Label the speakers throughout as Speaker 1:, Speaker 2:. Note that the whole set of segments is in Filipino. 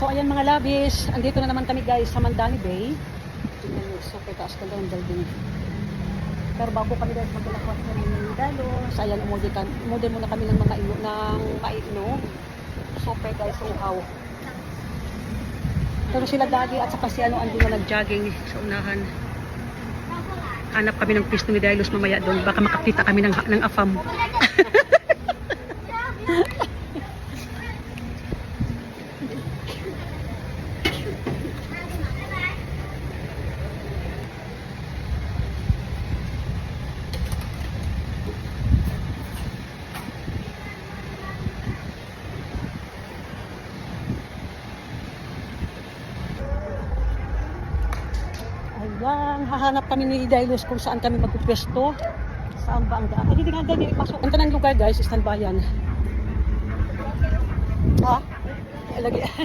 Speaker 1: So ayan mga labis, andito na naman kami guys sa Mandani Bay. Tingnan nyo, so taas ka doon building. Pero bago kami guys maglalakot kami ng Dalo, so ayan umorder muna kami ng mga maiinom. So guys, uhaw. Pero sila daddy at saka si andun na nag-jogging sa unahan. Hanap kami ng pisto ni Dailos mamaya doon, baka makakita kami ng afam. Ayan, hahanap kami ni Dailos kung saan kami magpupwesto. Saan ba ang daan? Ay, hindi nga dahil ipasok. Ang tanang lugar guys, istan bayan. Ha? Lagi. Ha?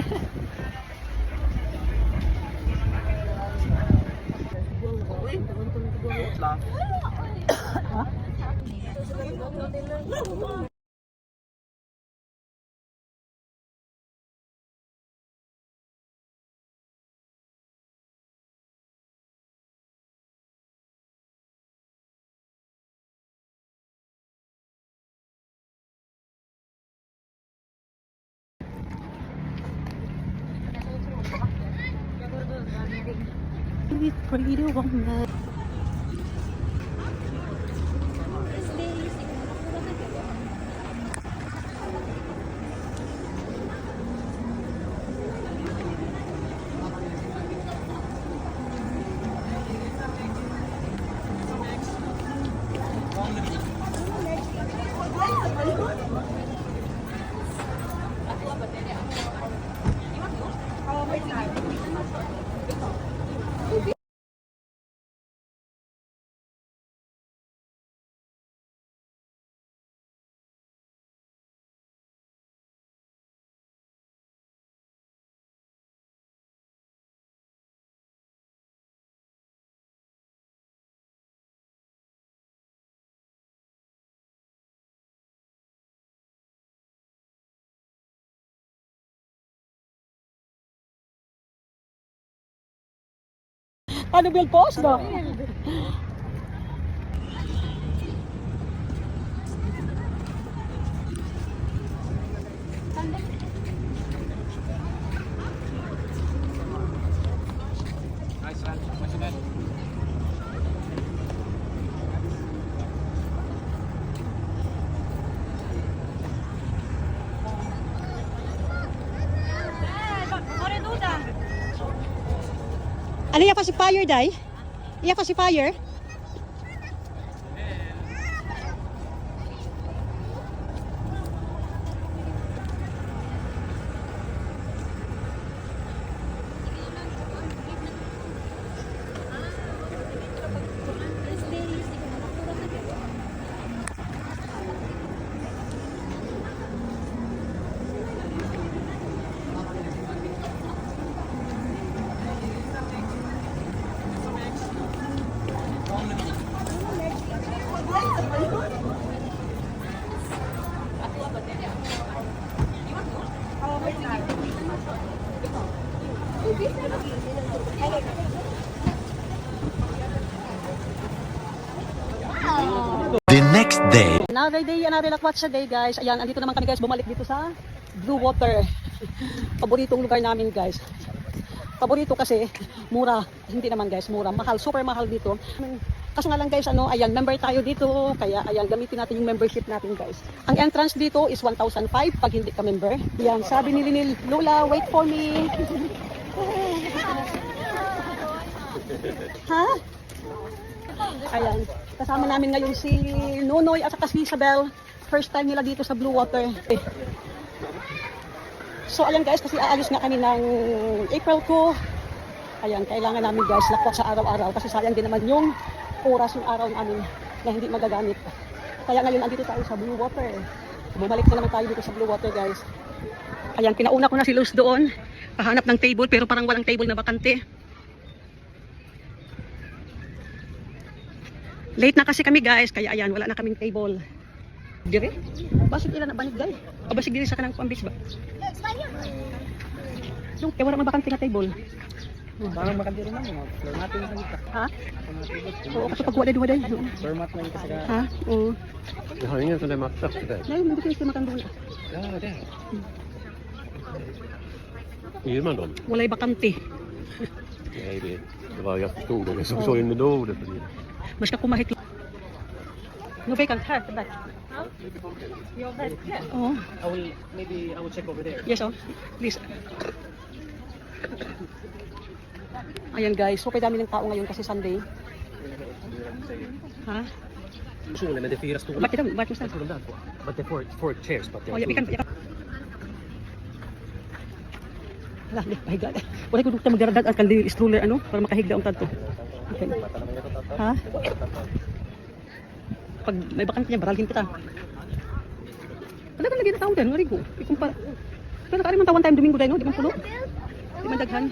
Speaker 1: Pretty woman. Ano bill post ba? Ano iya pa si Fire, Day? Iya pa si Fire?
Speaker 2: The next day.
Speaker 1: Another day, another lakwat sa day guys. Ayan, andito naman kami guys, bumalik dito sa Blue Water. Paboritong lugar namin guys. Paborito kasi mura, hindi naman guys, mura, mahal, super mahal dito. Kaso nga lang guys, ayan, member tayo dito, kaya ayan, gamitin natin yung membership natin guys. Ang entrance dito is 1,005 pag hindi ka member. Yan, sabi ni Linil, Lola, wait for me. Ha? Ayan, kasama namin ngayon si Nonoy at saka si Isabel. First time nila dito sa Blue Water. So ayan guys, kasi aalis nga kami ng April ko. Ayan, kailangan namin guys lakwat sa araw-araw kasi sayang din naman yung oras ng araw namin na hindi magagamit. Kaya ngayon andito tayo sa Blue Water. Bumalik na naman tayo dito sa Blue Water guys. Ayan, pinauna ko na si Luz doon. Pahanap ng table pero parang walang table na bakante. Late na kasi kami guys, kaya ayan, wala na kaming table. Dire? Basig ilan na banig guys? O basig dire sa kanang pambis ba? Yung, kaya wala mabakante nga table.
Speaker 3: Parang makandi rin naman, floor mat yung nakita.
Speaker 1: Ha? Oo, kasi pag waday-waday.
Speaker 3: Floor mat na yung kasi ka.
Speaker 1: Ha? Oo.
Speaker 4: Jag har ingen sån där matta för dig.
Speaker 1: Ngayon, hindi kayo makan doon.
Speaker 4: Ja, det. Hyr man dem?
Speaker 1: Walay bakante.
Speaker 4: Nej, det var jag förstod det. Jag såg in med ordet.
Speaker 1: Mas ka kumahit. No vacant, ha? Back. Oo.
Speaker 3: I will check over there.
Speaker 1: Yes, oh. Please. Ayan guys, so kay dami ng tao ngayon kasi Sunday. Ha?
Speaker 3: Stolen, men det är 4 stolar.
Speaker 1: Bakit daw? Bakit
Speaker 3: Jag tror de där två. But det är four chairs, but
Speaker 1: Oh, ya, ikan. Lah, di pahiga. Wala ko dugta magdaradag at kandi stroller ano para makahigda ang tadto. Okay. Ha? Pag may bakante niya, baralhin kita. Wala ba lagi na tao din? Wala ko. Ikumpara. Pero nakari man tawon time Domingo dahil, no? Di man puno. Di man daghan.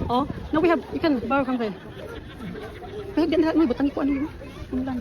Speaker 1: Oh, no, we have, you can borrow from there. Pero diyan lahat mo, butang ko ano yun. Ano lang.